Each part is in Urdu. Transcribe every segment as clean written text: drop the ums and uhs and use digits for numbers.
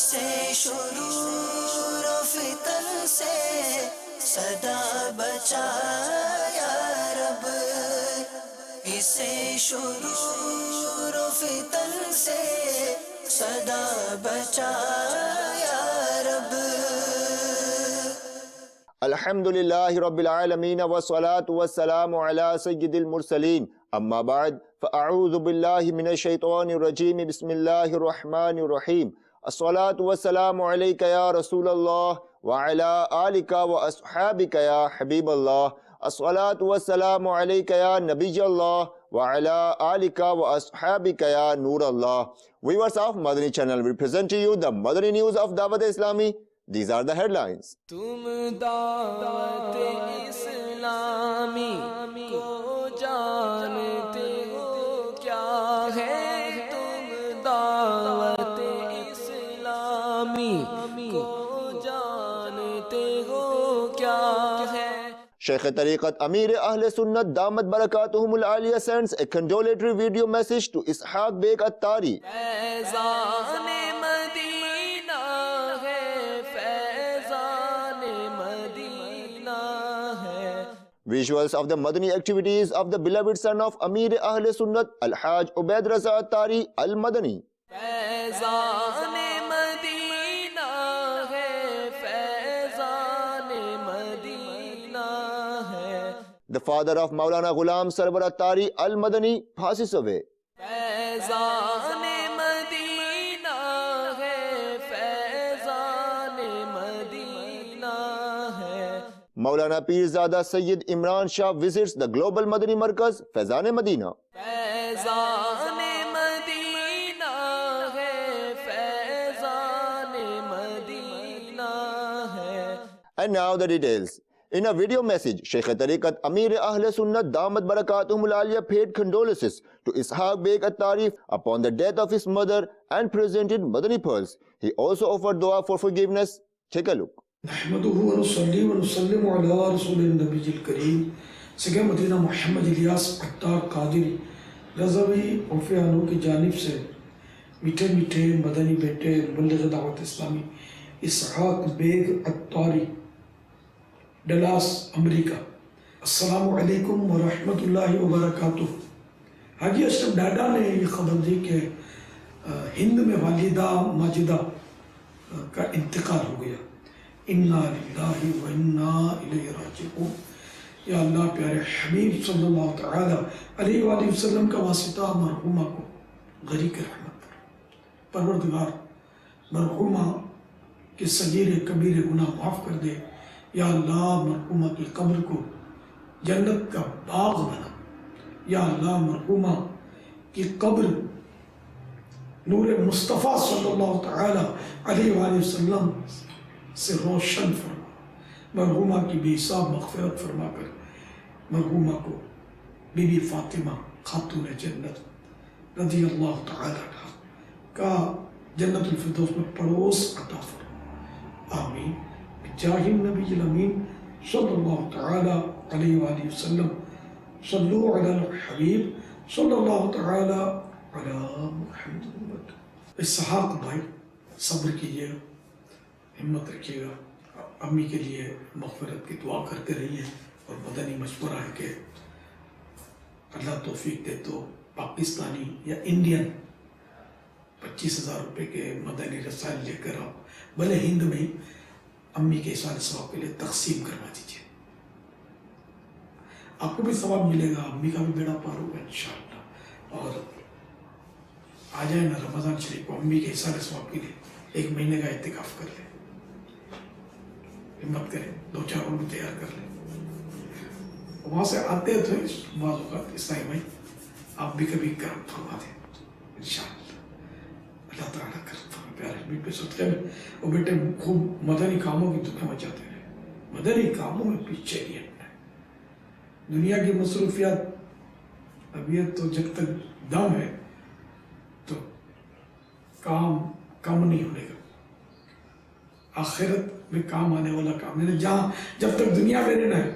اسے شرور و فتن سے صدا بچا یا رب، اسے شرور و فتن سے صدا بچا یا رب۔ الحمدللہ رب العالمین والصلاة والسلام علی سید المرسلین، اما بعد فاعوذ باللہ من الشیطان الرجیم، بسم اللہ الرحمن الرحیم۔ الصلاة والسلام علیک یا رسول اللہ وعلی آلک واصحابک یا حبیب اللہ۔ الصلاة والسلام علیک یا نبی اللہ وعلی آلک واصحابک یا نور اللہ۔ Viewers of Madani channel, we present to you the Madani news of Dawat Islami. These are the headlines. تم دعوت اسلامی کو جانتے ہو کیا ہے، تم دعوت اسلامی کو جانتے ہو کیا ہے۔ Shaykh Tariqat Amir Ahl Sunnat Damat Barakatuhum Al-Aliyah sends a condolatory video message to Ishaq Beg Attari. Faizan Madina ہے، فیضان مدینہ ہے۔ Visuals of the Madani activities of the beloved son of Amir Ahl Sunnat Al-Haj Ubaid Raza Attari Al-Madani. Faizan Madina ہے، فیضان مدینہ ہے۔ The father of Maulana Ghulam Sarwar Attari Al-Madani passes away. Faizan Madina ہے، فیضان مدینہ ہے۔ Maulana Pirzada Sayyid Imran Shah visits the Global Madani Markaz, Faizan Madina. Faizan Madina ہے، فیضان مدینہ ہے۔ And now the details. In a video message, Shaykh Tariqat Amir Ahl Sunnat Damat Barakatuhum Al-Aliyah paid condolences to Ishaq Beg Attari upon the death of his mother and presented Madani pearls. He also offered dua for forgiveness. Take a look. نحمده ونصلي ونسلم على رسول النبي الكريم سگے مدینہ محمد الیاس عطار قادری رضوی عرفیانوں کی جانب سے میٹھے میٹھے مدنی بیٹے مبلغ دعوت اسلامی اسحاق بیگ عطاری ڈلاس امریکہ، السلام علیکم ورحمۃ اللہ وبرکاتہ۔ حاجی اشرف ڈاڈا نے یہ خبر دی کہ ہند میں والدہ ماجدہ کا انتقال ہو گیا۔ انا للہ و انا الیہ راجعون۔ یا اللہ پیارے حبیب صلی اللہ تعالی علیہ وآلہ وسلم کا واسطہ مرحومہ کو غریق رحمت کر۔ پروردگار مرحومہ کے صغیر کبیر گناہ معاف کر دے۔ یا اللہ مرحومہ کی قبر کو جنت کا باغ بنا۔ یا اللہ مرحومہ کی قبر نور مصطفیٰ صلی اللہ تعالی علیہ وآلہ وسلم سے روشن فرما۔ مرحومہ کی بے حساب مغفرت فرما کر مرحومہ کو بی بی فاطمہ خاتون جنت رضی اللہ تعالی عنہ کا جنت الفردوس میں پڑوس عطا فرما، آمین بجاہ النبی الامین صلی اللہ تعالی علیہ وآلہ وسلم۔ صلو علی الحبیب صلی اللہ تعالی علی محمد۔ اسحاق بھائی صبر کیجیے، ہمت رکھیے گا، امی کے لیے مغفرت کی دعا کرتے رہیے، اور مدنی مشورہ ہے کہ اللہ توفیق دے تو پاکستانی یا انڈین 25,000 روپے کے مدنی رسائل لے کر آپ بھلے ہند میں امی کے احسان ثواب کے لیے تقسیم کروا دیجیے، آپ کو بھی ثواب ملے گا، امی کا بھی بیڑا پار ہوگا انشاءاللہ۔ اور آ جائیں نا رمضان شریف کو امی کے احسان ثواب کے لیے 1 مہینے کا اعتکاف کر لیں، ہمت کریں، 2-4 روز تیار کر لیں۔ وہاں سے آتے تھے بعض اوقات اسلائی بھائی، آپ بھی کبھی کرم فرما دیں انشاءاللہ، اللہ تعالیٰ کرم فرما پیارے حبیب کے صدقے میں۔ اور بیٹے خوب مدنی کاموں کی دنیا بچاتے رہے، مدنی کاموں میں پیچھے نہیں ہٹنا ہے۔ دنیا کی مصروفیات ابھی تو جب تک دم ہے تو کام کم نہیں ہونے گا، آخرت میں کام آنے والا کام ہے، جہاں جب تک دنیا میں رہنا ہے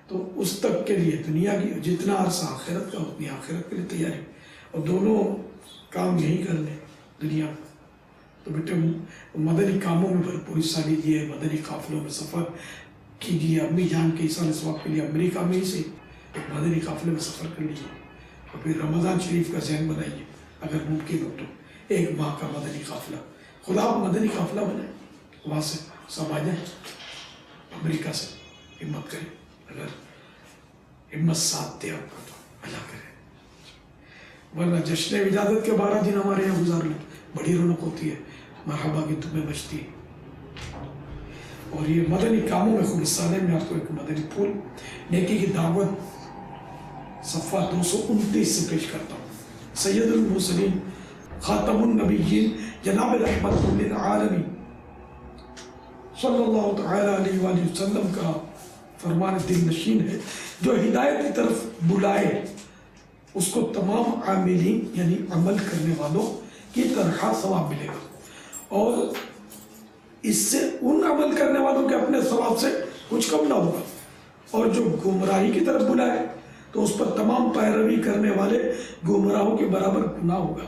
تو اس تک کے لیے دنیا کی جتنا عرصہ آخرت کا اتنی آخرت کے لیے تیاری، اور دونوں کام یہی کر لیں دنیا میں. تو بیٹے مدنی کاموں میں بھرپور حصہ لیجیے، مدنی قافلوں میں سفر کیجیے. امی جان کے ایسال ثواب کے لیے امریکہ میں ہی سے ایک مدنی قافلے میں سفر کر لیجیے، اور پھر رمضان شریف کا ذہن بنائیے اگر ممکن ہو تو 1 ماہ کا مدنی قافلہ. خدا آپ مدنی قافلہ بنائیں، وہاں سے سب آ جائیں، امریکہ سے. ہمت کریں، اگر ہمت ساتھ دے آپ کو تو اللہ کرے. ورنہ جشن ولادت کے 12 دن ہمارے یہاں گزار لیں، بڑی رونق ہوتی ہے، مرحبا کی تمہیں بچتی ہے. اور یہ مدنی کاموں میں خوب حصہ لیں. میں آپ کو ایک مدنی پھول نیکی کی دعوت صفحہ 229 سے پیش کرتا ہوں. سید المرسلین خاتم النبیین جناب رحمت للعالمین صلی اللہ تعالیٰ علیہ وآلہ وسلم کا فرمان دل نشین ہے، جو ہدایت کی طرف بلائے اس کو تمام عاملین یعنی عمل کرنے والوں کی طرح ثواب ملے گا، اور اس سے ان عمل کرنے والوں کے اپنے ثواب سے کچھ کم نہ ہوگا. اور جو گمراہی کی طرف بلائے تو اس پر تمام پیروی کرنے والے گمراہوں کے برابر گناہ ہوگا،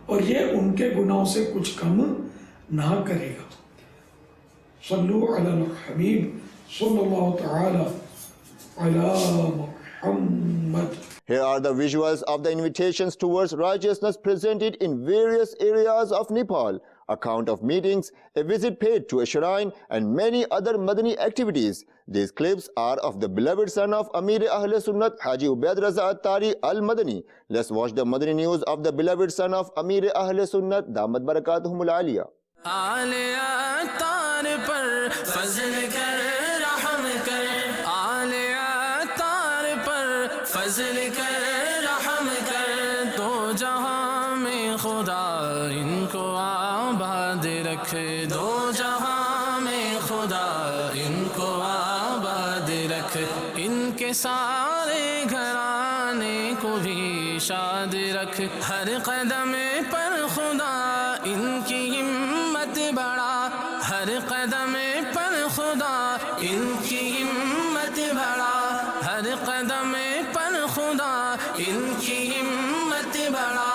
اور یہ ان کے گناہوں سے کچھ کم نہ کرے گا. صلو علی الحبیب صلی اللہ تعالی علی محمد. Here are the visuals of the invitations towards righteousness presented in various areas of Nepal. Account of meetings, a visit paid to a shrine, and many other Madani activities. These clips are of the beloved son of Amir Ahl Sunnat Haji Ubaid Raza Attari Al-Madani. Let's watch the Madani news of the beloved son of Amir Ahl Sunnat Damat Barakatuhumul Aliyah. آلِ اتار پر فضل کر رحم کر، آلِ اتار پر فضل کر رحم کر، تو جہاں میں خدا ان کو آباد رکھ، دو جہاں میں خدا ان کو آباد رکھ، ان کے سارے گھرانے کو بھی شاد رکھ، ہر قدم پر خدا ان کی ہمت بڑھا، ہر قدم پر خدا ان کی ہمت بڑھا، ہر قدم پر خدا ان کی ہمت بڑھا،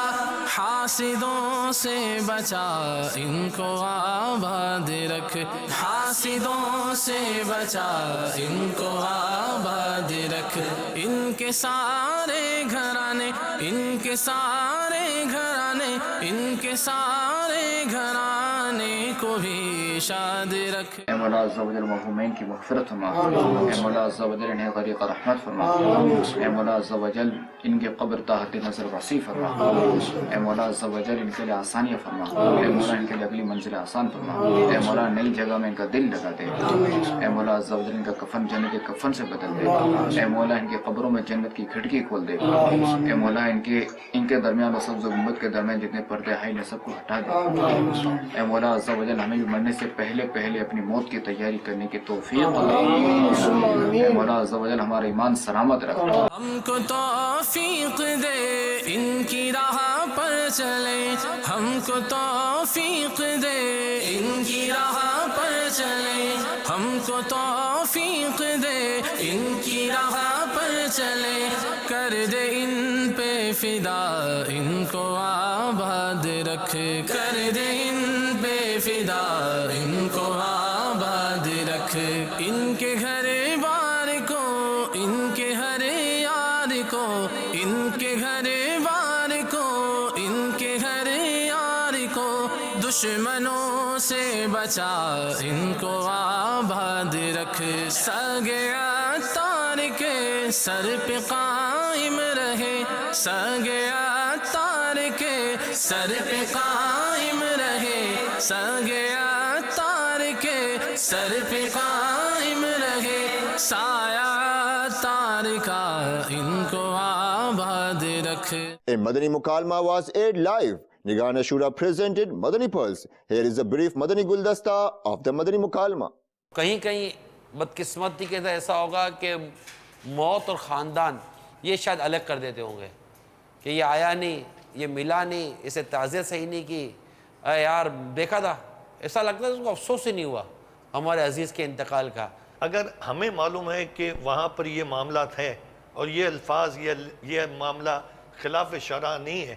حاسدوں سے بچا ان کو آباد رکھ، حاسدوں سے بچا ان کو آباد رکھ، ان کے سارے گھرانے، ان کے سارے گھرانے، ان کے سارے گھرانے کو بھی شاد رکھ. اے مولا عز و جل مرحومین کی مغفرت فرما، اے مولا عز و جل انہیں غریق رحمت فرما، اے مولا عز و جل ان کے قبر تحت نظر وسیع فرما، اے مولا عز و جل ان کے لیے آسانیاں فرما، اے مولا ان کے لیے اگلی منزل آسان فرما، اے مولا نئی جگہ میں ان کا دل لگا دے، اے مولا عز و جل ان کا کفن جنت کے کفن سے بدل دے، اے مولا ان کی قبروں میں جنت کی کھڑکی کھول دے، اے مولا ان کے درمیان اور سبز گنبد کے درمیان جتنے پردے حائل ہیں سب کو ہٹا دے، اے مولا عز و جل ہمیں بھی مرنے سے پہلے اپنی موت کی تیاری کرنے کی توفیق عطا فرما، اے مولا عز و جل ہمارا ایمان سلامت رکھ. ہم کو توفیق دے ان کی راہ پر چلے، ہم کو توفیق دے ان کی راہ پر چلے، ہم کو توفیق دے ان کی راہ پر چلے، کر دے ان پہ فدا ان کو آباد رکھ، کر دے ان پہ فدا ان کو آباد رکھ، ان کے گھر بار کو، ان کے ہر یار کو، ان کے گھر بار کو، ان کے گھر یار کو، دشمنوں سے بچا ان کو آباد رکھ، سگے اتار کے سر پہ قائم رہے، سگے اتار کے سر پہ قائم رہے، سگے اتار کے سر پہ قائم رہے، سایہ اتار کا ان کو آباد رکھ. A Madani Mukalma was aired live. Nigahn Ashura presented Madani Pulse. Here is a brief Madani Guldasta of the Madani Mukalma. کہیں کہیں بدقسمتی کے ایسا ہوگا کہ موت اور خاندان یہ شاید الگ کر دیتے ہوں گے کہ یہ آیا نہیں، یہ ملا نہیں، اسے تعزیت صحیح نہیں کی، اے یار دیکھا تھا، ایسا لگتا ہے اس کو افسوس ہی نہیں ہوا ہمارے عزیز کے انتقال کا. اگر ہمیں معلوم ہے کہ وہاں پر یہ معاملات ہیں اور یہ الفاظ یہ معاملہ خلاف شرع نہیں ہے،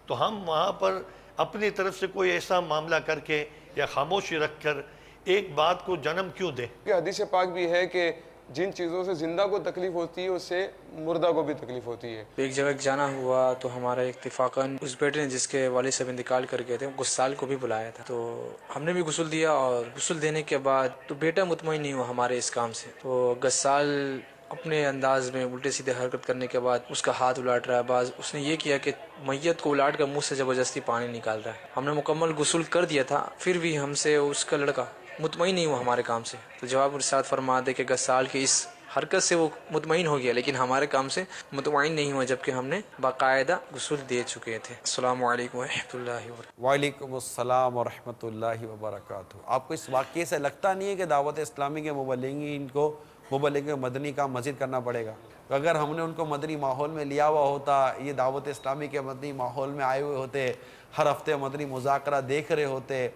تو ہم وہاں پر اپنی طرف سے کوئی ایسا معاملہ کر کے یا خاموشی رکھ کر ایک بات کو جنم کیوں دیں؟ کہ حدیث پاک بھی ہے کہ جن چیزوں سے زندہ کو تکلیف ہوتی ہے اس سے مردہ کو بھی تکلیف ہوتی ہے. ایک جگہ جانا ہوا تو ہمارا اتفاقاً اس بیٹے نے جس کے والد صاحب انتقال کر گئے تھے غسال کو بھی بلایا تھا، تو ہم نے بھی غسل دیا، اور غسل دینے کے بعد تو بیٹا مطمئن نہیں ہوا ہمارے اس کام سے، تو غسال اپنے انداز میں الٹے سیدھے حرکت کرنے کے بعد اس کا ہاتھ الٹ رہا ہے، بعض اس نے یہ کیا کہ میت کو الٹ کر منہ سے زبردستی پانی نکال رہا ہے. ہم نے مکمل غسل کر دیا تھا، پھر بھی ہم سے اس کا لڑکا مطمئن نہیں ہوا ہمارے کام سے. تو جواب ارشاد فرما دے کہ غسال کی اس حرکت سے وہ مطمئن ہو گیا، لیکن ہمارے کام سے مطمئن نہیں ہوا، جبکہ ہم نے باقاعدہ غسل دے چکے تھے. السلام علیکم ورحمۃ اللہ وبرکاتہ. وعلیکم السلام ورحمۃ اللہ وبرکاتہ. آپ کو اس واقعے سے لگتا نہیں ہے کہ دعوت اسلامی کے مبلغین کو مبلغ مدنی کا مزید کرنا پڑے گا؟ اگر ہم نے ان کو مدنی ماحول میں لیا ہوا ہوتا، یہ دعوت اسلامی کے مدنی ماحول میں آئے ہوئے ہوتے، ہر ہفتے مدنی مذاکرہ دیکھ رہے ہوتے،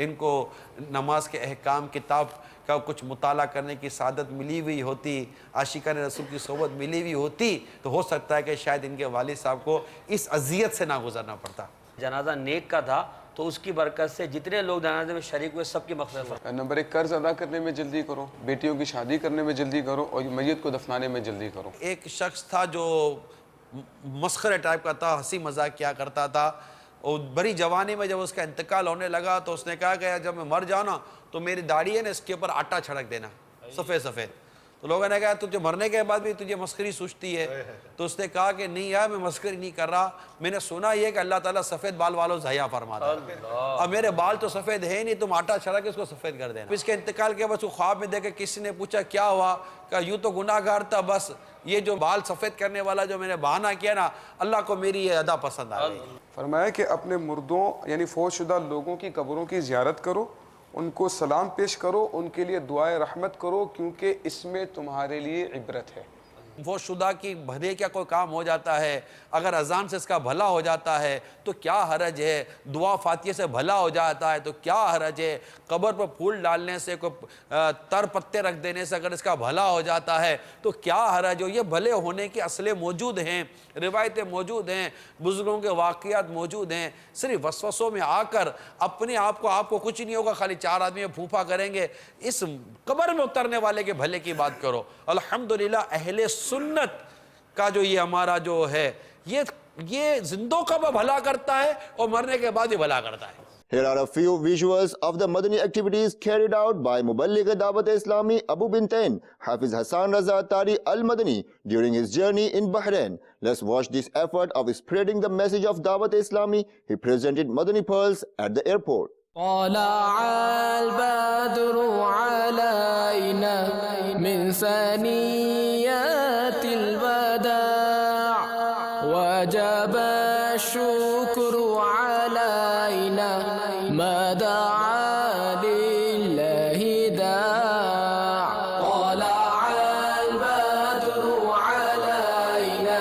ان کو نماز کے احکام کتاب کا کچھ مطالعہ کرنے کی سعادت ملی ہوئی ہوتی، عاشقان رسول کی صحبت ملی ہوئی ہوتی، تو ہو سکتا ہے کہ شاید ان کے والد صاحب کو اس اذیت سے نہ گزرنا پڑتا. جنازہ نیک کا تھا تو اس کی برکت سے جتنے لوگ جنازے میں شریک ہوئے سب کی مغفرت فرما. نمبر 1 قرض ادا کرنے میں جلدی کرو، بیٹیوں کی شادی کرنے میں جلدی کرو، اور میت کو دفنانے میں جلدی کرو. ایک شخص تھا جو مسخرے ٹائپ کا تھا، ہنسی مذاق کیا کرتا تھا، اور بڑی جوانی میں جب اس کا انتقال ہونے لگا تو اس نے کہا کہ جب میں مر جاؤں نا تو میری داڑھی ہے نا اس کے اوپر آٹا چھڑک دینا سفید سفید. تو لوگوں نے کہا تجھے مرنے کے بعد بھی تجھے مسخری سوچتی ہے؟ تو اس نے کہا کہ نہیں یار میں مسخری نہیں کر رہا، میں نے سنا یہ کہ اللہ تعالیٰ سفید بال والوں سے حیا فرماتا ہے، اب میرے بال تو سفید ہے نہیں، تم آٹا چھڑا کے اس کو سفید کر دینا. اس کے انتقال کے بعد وہ خواب میں دیکھے کسی نے پوچھا کیا ہوا، کہ یوں تو گناہ گار تھا، بس یہ جو بال سفید کرنے والا جو میں نے بہانہ کیا نا، اللہ کو میری یہ ادا پسند آ گئی. فرمایا کہ اپنے مردوں یعنی فوت شدہ لوگوں کی قبروں کی زیارت کرو، ان کو سلام پیش کرو، ان کے لیے دعائے رحمت کرو، کیونکہ اس میں تمہارے لیے عبرت ہے. وہ شدہ کی بھلے کیا کوئی کام ہو جاتا ہے، اگر اذان سے اس کا بھلا ہو جاتا ہے تو کیا حرج ہے، دعا فاتحہ سے بھلا ہو جاتا ہے تو کیا حرج ہے، قبر پر پھول ڈالنے سے، کوئی تر پتے رکھ دینے سے اگر اس کا بھلا ہو جاتا ہے تو کیا حرج ہو. یہ بھلے ہونے کے اصلیں موجود ہیں، روایتیں موجود ہیں، بزرگوں کے واقعات موجود ہیں. صرف وسوسوں میں آ کر اپنے آپ کو کچھ نہیں ہوگا، خالی 4 آدمی پھوپا کریں گے، اس قبر میں اترنے والے کے بھلے کی بات کرو. الحمدللہ اہل سنت کا جو یہ ہمارا جو ہے یہ زندوں کا بھی بھلا کرتا ہے اور مرنے کے بعد بھی بھلا کرتا ہے. Here are a few visuals of the Madani activities carried out by Muballigh Dawat Islami Abu Bintain Hafiz Hassan Raza Tari Al-Madani during his journey in Bahrain. Let's watch this effort of spreading the message of Dawat Islami. He presented Madani pearls at the airport. طلع البدر علينا من ثنيات الوداع وجب الشكر علينا ما دعا لله داع. طلع البدر علينا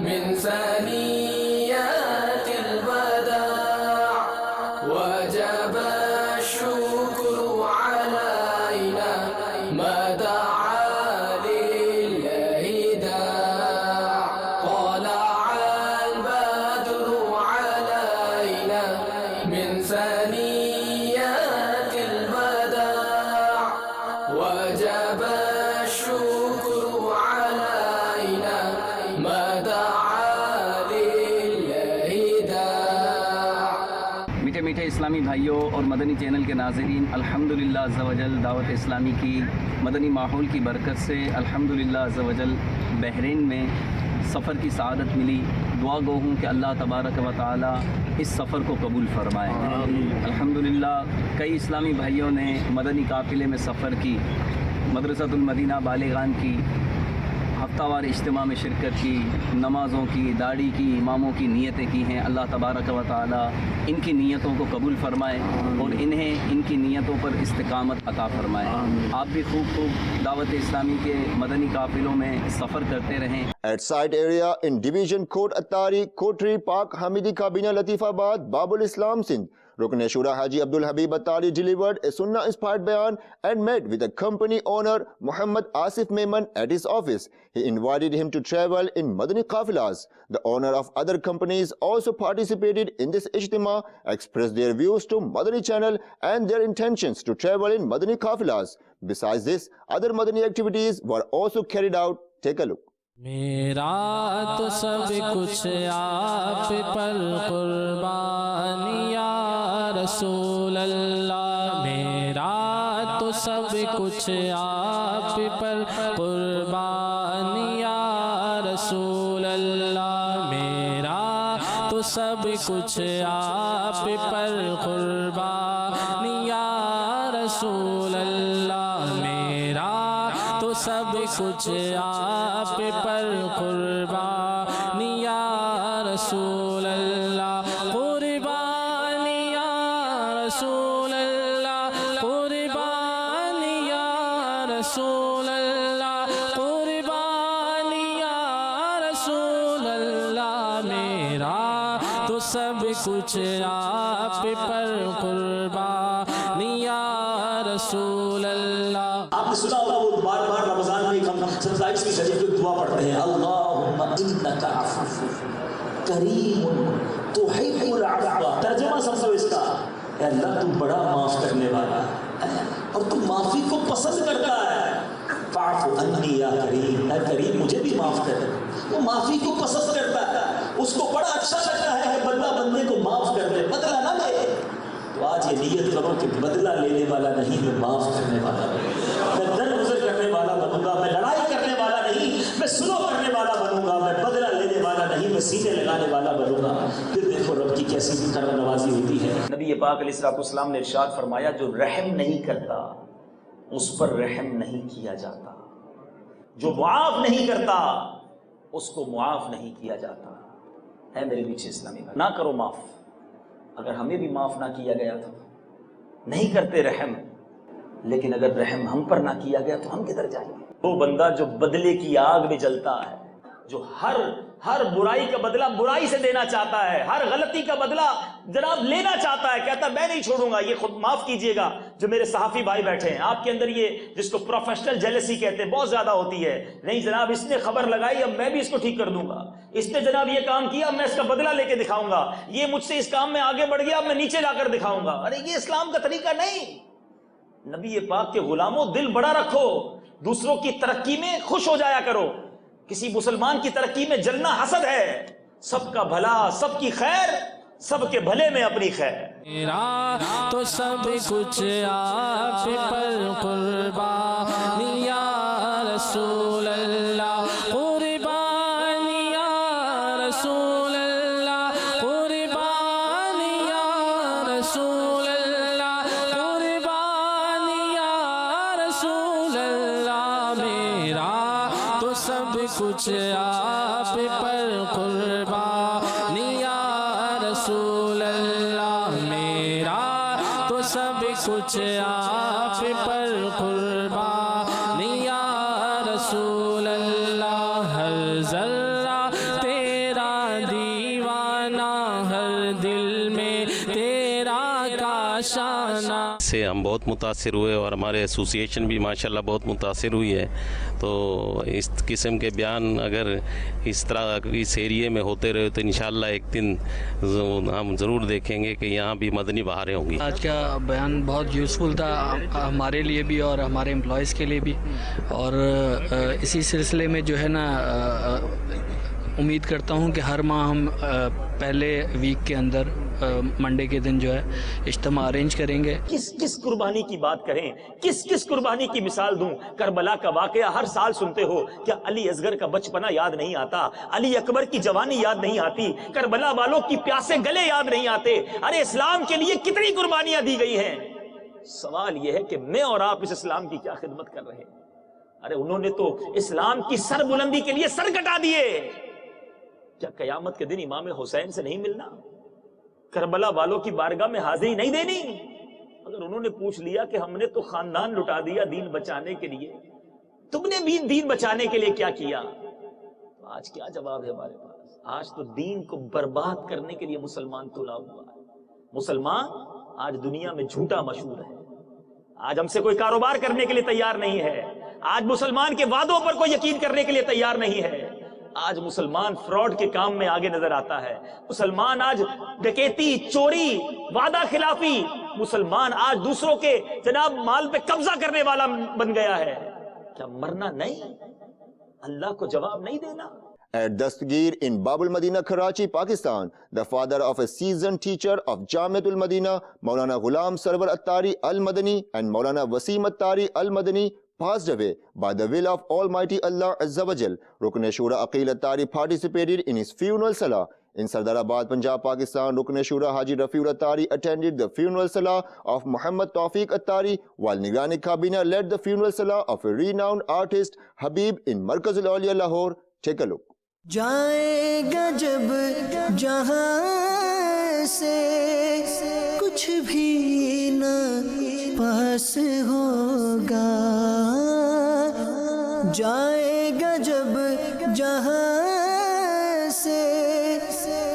من ثنيات الوداع وجب الشكر علينا ما دعا لله داع. طلع البدر علينا من ثنيات الوداع وجب الشكر علينا ما دعا لله داع. میٹھے میٹھے اسلامی بھائیوں اور مدنی چینل کے ناظرین، الحمدللہ عز و جل دعوت اسلامی کی مدنی ماحول کی برکت سے الحمدللہ عز و جل بحرین میں سفر کی سعادت ملی. دعا گو ہوں کہ اللہ تبارک و تعالی اس سفر کو قبول فرمائے. الحمدللہ کئی اسلامی بھائیوں نے مدنی قافلے میں سفر کی، مدرسۃ المدینہ بالغان کی ہفتہ وار اجتماع میں شرکت کی، نمازوں کی، داڑھی کی، اماموں کی نیتیں کی ہیں. اللہ تبارک و تعالی ان کی نیتوں کو قبول فرمائے اور انہیں ان کی نیتوں پر استقامت عطا فرمائے. آپ بھی خوب دعوت اسلامی کے مدنی قافلوں میں سفر کرتے رہیں. At site area in Division Court Attari, Kotri, Pak Hamidi Kabina Latifabad, Babul Islam Sindh, Rukn Shura Haji Abdul Habib Attari delivered a Sunnah-inspired bayan and met with the company owner Muhammad Asif Mehman at his office. He invited him to travel in Madani Qafilas. The owner of other companies also participated in this ijtima, expressed their views to Madani channel and their intentions to travel in Madani Qafilas. Besides this, other Madani activities were also carried out. Take a look. میرا تو سب کچھ آپ پر قربان یا رسول اللہ، میرا تو سب کچھ آپ پر قربان یا رسول اللہ، میرا تو سب کچھ آپ پر قربان یا رسول اللہ، میرا تو سب کچھ آپ پر قربان یا رسول اللہ، قربان یا رسول اللہ، قربان یا رسول اللہ، قربان یا رسول اللہ، میرا تو سب کچھ آپ پر قربان یا رسول اللہ۔ آپ نے سنا ہوگا وہ بار بار رمضان میں ہم 27 کی شریف کی دعا پڑھتے ہیں، اللہم انک عفو کریم تحب العفو۔ ترجمہ سمجھو اس کا، اے اللہ تو بڑا معاف کرنے والا ہے اور تو معافی کو پسند کرتا ہے، فاعف عنی یا کریم، اے کریم مجھے بھی معاف کر۔ وہ معافی کو پسند کرتا ہے، اس کو بڑا اچھا لگتا ہے بندہ بندے کو معاف کر دے، بدلہ نہ لے۔ تو آج یہ نیت کرو کہ بدلہ لینے والا نہیں، میں معاف کرنے والا ہوں، میں درگزر کرنے والا بنوں گا، میں لڑائی کرنے والا نہیں، میں سلو کرنے والا بنوں گا، میں بدلہ لینے والا نہیں، میں سینے لگانے والا بنوں گا۔ پھر دیکھو رب کی کیسی کرم نوازی ہوتی ہے۔ نبی پاک علیہ الصلوۃ والسلام نے ارشاد فرمایا، جو رحم نہیں کرتا اس پر رحم نہیں کیا جاتا، جو معاف نہیں کرتا اس کو معاف نہیں کیا جاتا۔ ہے میرے پیچھے اسلامی بھائی، نہ کرو معاف۔ اگر ہمیں بھی معاف نہ کیا گیا تو نہیں کرتے رحم، لیکن اگر رحم ہم پر نہ کیا گیا تو ہم کدھر جائیں گے؟ وہ بندہ جو بدلے کی آگ میں جلتا ہے، جو ہر برائی کا بدلہ برائی سے دینا چاہتا ہے، ہر غلطی کا بدلہ جناب لینا چاہتا ہے، کہتا ہے میں نہیں چھوڑوں گا، یہ خود معاف کیجئے گا۔ جو میرے صحافی بھائی بیٹھے ہیں، آپ کے اندر یہ جس کو پروفیشنل جیلسی کہتے ہیں بہت زیادہ ہوتی ہے، نہیں جناب اس نے خبر لگائی اب میں بھی اس کو ٹھیک کر دوں گا، اس نے جناب یہ کام کیا میں اس کا بدلہ لے کے دکھاؤں گا، یہ مجھ سے اس کام میں آگے بڑھ گیا اب میں نیچے لا کر دکھاؤں گا۔ ارے یہ اسلام کا طریقہ نہیں۔ نبی پاک کے غلاموں دل بڑا رکھو، دوسروں کی ترقی میں خوش ہو جایا کرو۔ کسی مسلمان کی ترقی میں جلنا حسد ہے، سب کا بھلا، سب کی خیر، سب کے بھلے میں اپنی خیر۔ میرا تو سب کچھ آپ پر قربان یا رسول اللہ، قربان یا رسول اللہ، قربان یا رسول اللہ، قربان یا رسول اللہ، میرا تو سب کچھ آپ پر قربان یا رسول اللہ، میرا تو سب کچھ آپ پر قربان یا رسول اللہ، ہر ذرہ تیرا دیوانہ، ہر دل میں تیرا کاشانہ۔ سے ہم بہت متاثر ہوئے اور ہمارے ایسوسیشن بھی ماشاءاللہ بہت متاثر ہوئی ہے۔ تو اس قسم کے بیان اگر اس طرح اس ایریے میں ہوتے رہے تو انشاءاللہ ایک دن ہم ضرور دیکھیں گے کہ یہاں بھی مدنی بہاریں ہوں گی۔ آج کا بیان بہت یوزفل تھا ہمارے لیے بھی اور ہمارے امپلائیز کے لیے بھی، اور اسی سلسلے میں جو ہے نا امید کرتا ہوں کہ ہر ماہ ہم پہلے ویک کے اندر منڈے کے دن جو ہے اجتماع ارینج کریں گے۔ کس قربانی کی بات کریں، کس قربانی کی مثال دوں؟ کربلا کا واقعہ ہر سال سنتے ہو، کیا علی اصغر کا بچپنا یاد نہیں آتا؟ علی اکبر کی جوانی یاد نہیں آتی؟ کربلا والوں کی پیاسے گلے یاد نہیں آتے؟ ارے اسلام کے لیے کتنی قربانیاں دی گئی ہیں۔ سوال یہ ہے کہ میں اور آپ اس اسلام کی کیا خدمت کر رہے ہیں؟ ارے انہوں نے تو اسلام کی سر بلندی کے لیے سر کٹا دیے۔ کیا قیامت کے دن امام حسین سے نہیں ملنا؟ کربلا والوں کی بارگاہ میں حاضری نہیں دینی؟ اگر انہوں نے پوچھ لیا کہ ہم نے تو خاندان لٹا دیا دین بچانے کے لیے، تم نے بھی دین بچانے کے لیے کیا کیا؟ تو آج کیا جواب ہے ہمارے پاس؟ آج تو دین کو برباد کرنے کے لیے مسلمان تلا ہوا ہے۔ مسلمان آج دنیا میں جھوٹا مشہور ہے. آج ہم سے کوئی کاروبار کرنے کے لیے تیار نہیں ہے. آج مسلمان کے وعدوں پر کوئی یقین کرنے کے لیے تیار نہیں ہے. آج مسلمان فراڈ کے کام میں آگے نظر آتا ہے. مسلمان آج ڈکیتی، چوری، وعدہ خلافی، مسلمان آج دوسروں کے جناب مال پہ قبضہ کرنے والا بن گیا ہے. کیا مرنا نہیں؟ اللہ کو جواب نہیں دینا؟ At Dastgir in Bab al-Madina, Karachi, Pakistan, the father of a seasoned teacher of Jamiatul Madina, Maulana Ghulam Sarwar Attari Al-Madani and Maulana Wasim Attari Al-Madani, passed away by the will of Almighty Allah Azza wa Jal. Rukn Shura Aqil Attari participated in his funeral salah. In Sardarabad, Punjab, Pakistan, Rukn Shura Haji Rafiul Attari attended the funeral salah of Muhammad Tawfiq Attari, while Nigran Kabina led the funeral salah of a renowned artist Habib in Markaz al-Awliya, Lahore. Take a look. جائے گا جب جہاں سے کچھ بھی نہ پاس ہوگا. جائے گا جب جہاں سے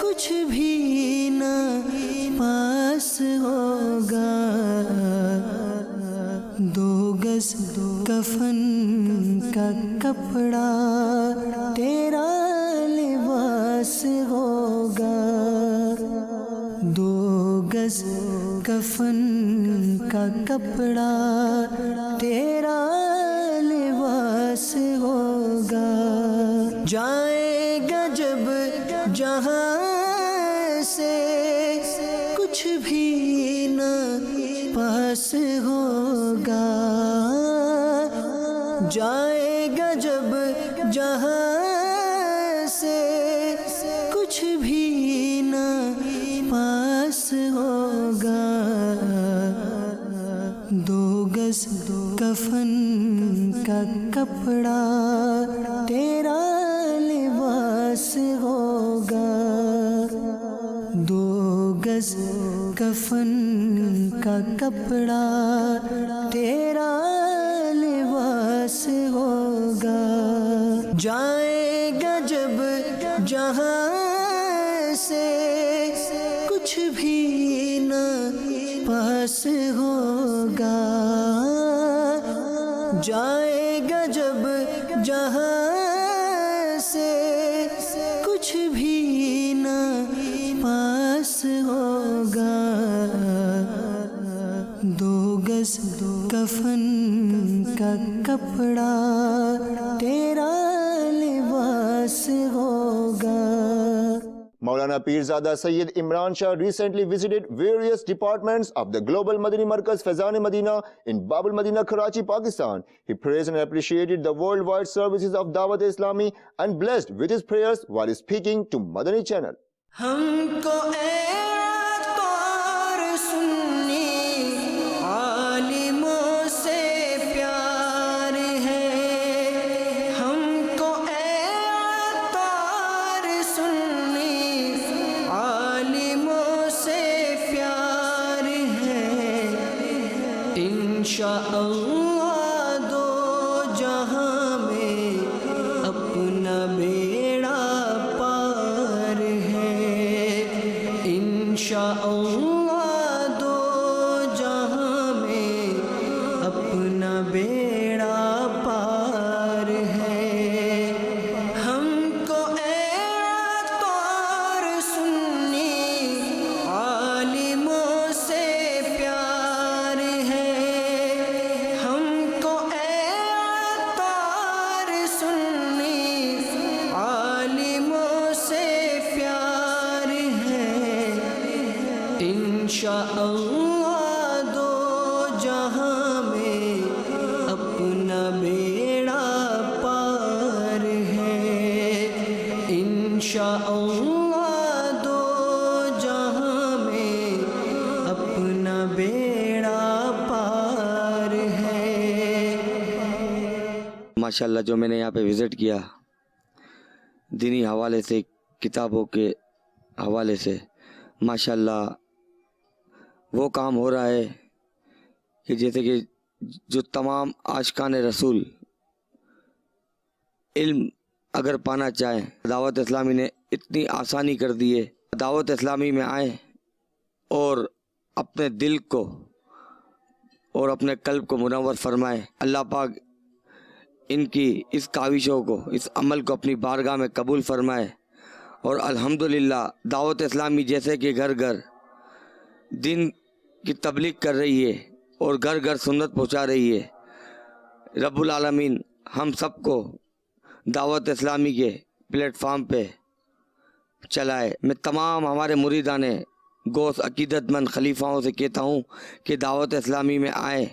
کچھ بھی نہ پاس ہوگا. 2 گز کفن کا کپڑا تیرا لباس ہوگا. 2 گز کفن کا کپڑا تیرا لباس ہوگا. جائے گا جب جہاں سے کچھ بھی نہ پاس ہوگا. جائے گا جب جہاں سے کچھ بھی نہ پاس ہوگا. 2 گز کفن کا کپڑا تیرا لباس ہوگا. 2 گز کفن کا کپڑا تیرا لباس ہوگا. جائے گا جب جہاں سے کچھ بھی نہ پاس ہوگا. جائے گا جب جہاں سے کچھ بھی نہ پاس ہوگا. 2 گز کفن کا کپڑا تیرا لباس ہوگا. Maulana Pirzada Sayyid Imran Shah recently visited various departments of the Global Madani Markaz Faizan Madina in Bab al-Madina, Karachi, Pakistan. He praised and appreciated the worldwide services of Dawat Islami and blessed with his prayers while speaking to Madani Channel. ہم کو انشاءاللہ 2 جہاں میں اپنا بیڑا پار ہے. انشاءاللہ 2 جہاں میں اپنا بیڑا پار ہے. ہم کو طور سنی عالموں سے پیار ہے. انشاءاللہ 2 جہاں میں اپنا بیڑا پار ہے. انشاءاللہ 2 جہاں میں اپنا بیڑا پار ہے. ماشاءاللہ جو میں نے یہاں پہ وزٹ کیا دینی حوالے سے، کتابوں کے حوالے سے، ماشاءاللہ وہ کام ہو رہا ہے کہ جیسے کہ جو تمام عاشقان رسول علم اگر پانا چاہیں، دعوت اسلامی نے اتنی آسانی کر دی ہے. دعوت اسلامی میں آئیں اور اپنے دل کو اور اپنے قلب کو منور فرمائے. اللہ پاک ان کی اس کاوشوں کو، اس عمل کو اپنی بارگاہ میں قبول فرمائے. اور الحمدللہ دعوت اسلامی جیسے کہ گھر گھر دین کی تبلیغ کر رہی ہے اور گھر گھر سنت پہنچا رہی ہے، رب العالمین ہم سب کو دعوت اسلامی کے پلیٹ فارم پہ چلائے. میں تمام ہمارے مریدان گوس عقیدت مند خلیفاؤں سے کہتا ہوں کہ دعوت اسلامی میں آئیں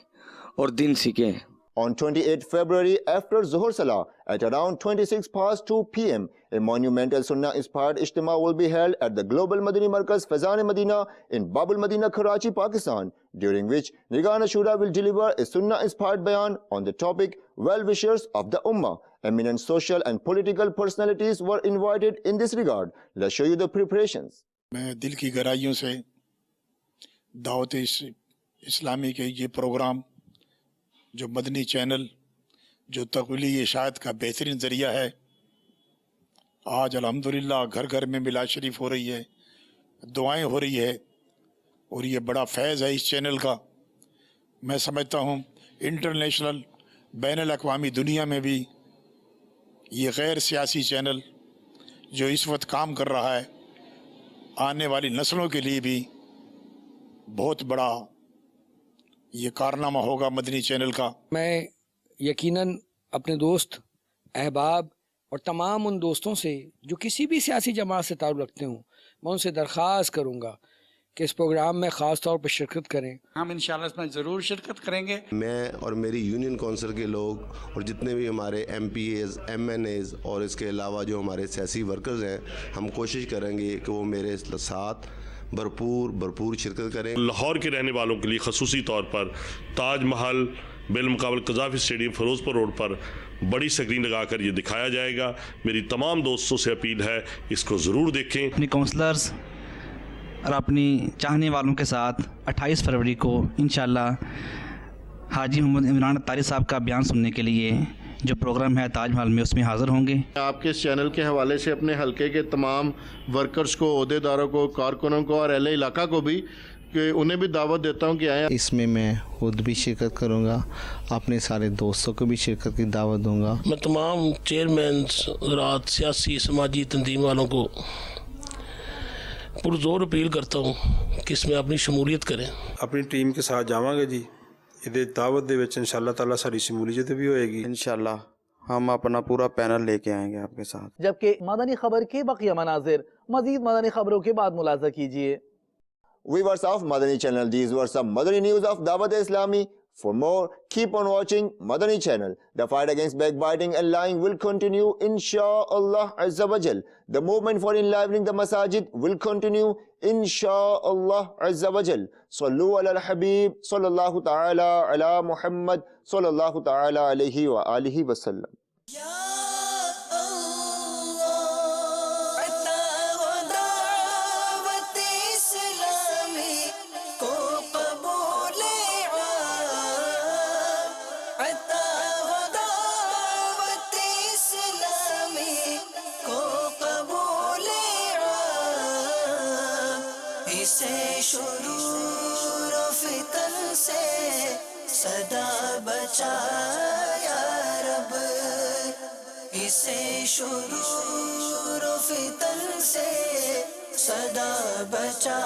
اور دین سیکھیں. On 28 February after Zuhur Salah at around 26 past 2 p.m. a monumental Sunnah-inspired Ijtima will be held at the Global Madani Markaz Faizan-e-Madina in Bab al-Madina, Karachi, Pakistan, during which Nigan Ashura will deliver a Sunnah-inspired bayan on the topic well-wishers of the Ummah. Eminent social and political personalities were invited in this regard. Let's show you the preparations. میں دل کی گہرائیوں سے دعوت اسلامی کے یہ پروگرام جو مدنی چینل جو تقویلی اشاعت کا بہترین ذریعہ ہے، آج الحمدللہ گھر گھر میں میلاد شریف ہو رہی ہے، دعائیں ہو رہی ہے، اور یہ بڑا فیض ہے اس چینل کا. میں سمجھتا ہوں انٹرنیشنل بین الاقوامی دنیا میں بھی یہ غیر سیاسی چینل جو اس وقت کام کر رہا ہے، آنے والی نسلوں کے لیے بھی بہت بڑا یہ کارنامہ ہوگا مدنی چینل کا. میں یقیناً اپنے دوست احباب اور تمام ان دوستوں سے جو کسی بھی سیاسی جماعت سے تعلق رکھتے ہوں، میں ان سے درخواست کروں گا کہ اس پروگرام میں خاص طور پر شرکت کریں. ہم انشاءاللہ اس میں ضرور شرکت کریں گے. میں اور میری یونین کونسل کے لوگ اور جتنے بھی ہمارے MPs, MNAs اور اس کے علاوہ جو ہمارے سیاسی ورکرز ہیں، ہم کوشش کریں گے کہ وہ میرے ساتھ بھرپور شرکت کریں. لاہور کے رہنے والوں کے لیے خصوصی طور پر تاج محل بالمقابل قذافی اسٹیڈیم فیروز پور روڈ پر بڑی سکرین لگا کر یہ دکھایا جائے گا. میری تمام دوستوں سے اپیل ہے اس کو ضرور دیکھیں. اپنی کونسلرز اور اپنی چاہنے والوں کے ساتھ 28 فروری کو انشاءاللہ حاجی محمد عمران اتاری صاحب کا بیان سننے کے لیے جو پروگرام ہے تاج محل میں، اس میں حاضر ہوں گے. آپ کے اس چینل کے حوالے سے اپنے حلقے کے تمام ورکرز کو، عہدیداروں کو، کارکنوں کو اور اہل علاقہ کو بھی کہ انہیں بھی دعوت دیتا ہوں کہ آئیں. اس میں میں خود بھی شرکت کروں گا، اپنے سارے دوستوں کو بھی شرکت کی دعوت دوں گا. میں تمام چیئرمینز، حضرات، سیاسی سماجی تنظیم والوں کو پرزور اپیل کرتا ہوں کہ اس میں اپنی شمولیت کریں. اپنی ٹیم کے ساتھ جاواں گے جی. یہ دعوت دے وچ انشاءاللہ تعالیٰ ساری شمولیت بھی ہوئے گی. انشاءاللہ ہم اپنا پورا پینل لے کے آئیں گے آپ کے ساتھ. جبکہ مدنی خبر کے بقیہ مناظر مزید مدنی خبروں کے بعد ملاحظہ کیجیے. Viewers of Madani channel, these were some Madani news of Dawat Islami. For more, keep on watching Madani channel. The fight against backbiting and lying will continue, inshaAllah Azza wa Jal. The movement for enlivening the masajid will continue, inshaAllah Azza wa Jal. Sallu ala al-Habib, sallallahu ta'ala ala Muhammad, sallallahu ta'ala alayhi wa alihi wa sallam. شرور و فتن سے صدا بچا یا رب، اسے شرور و فتن سے صدا بچا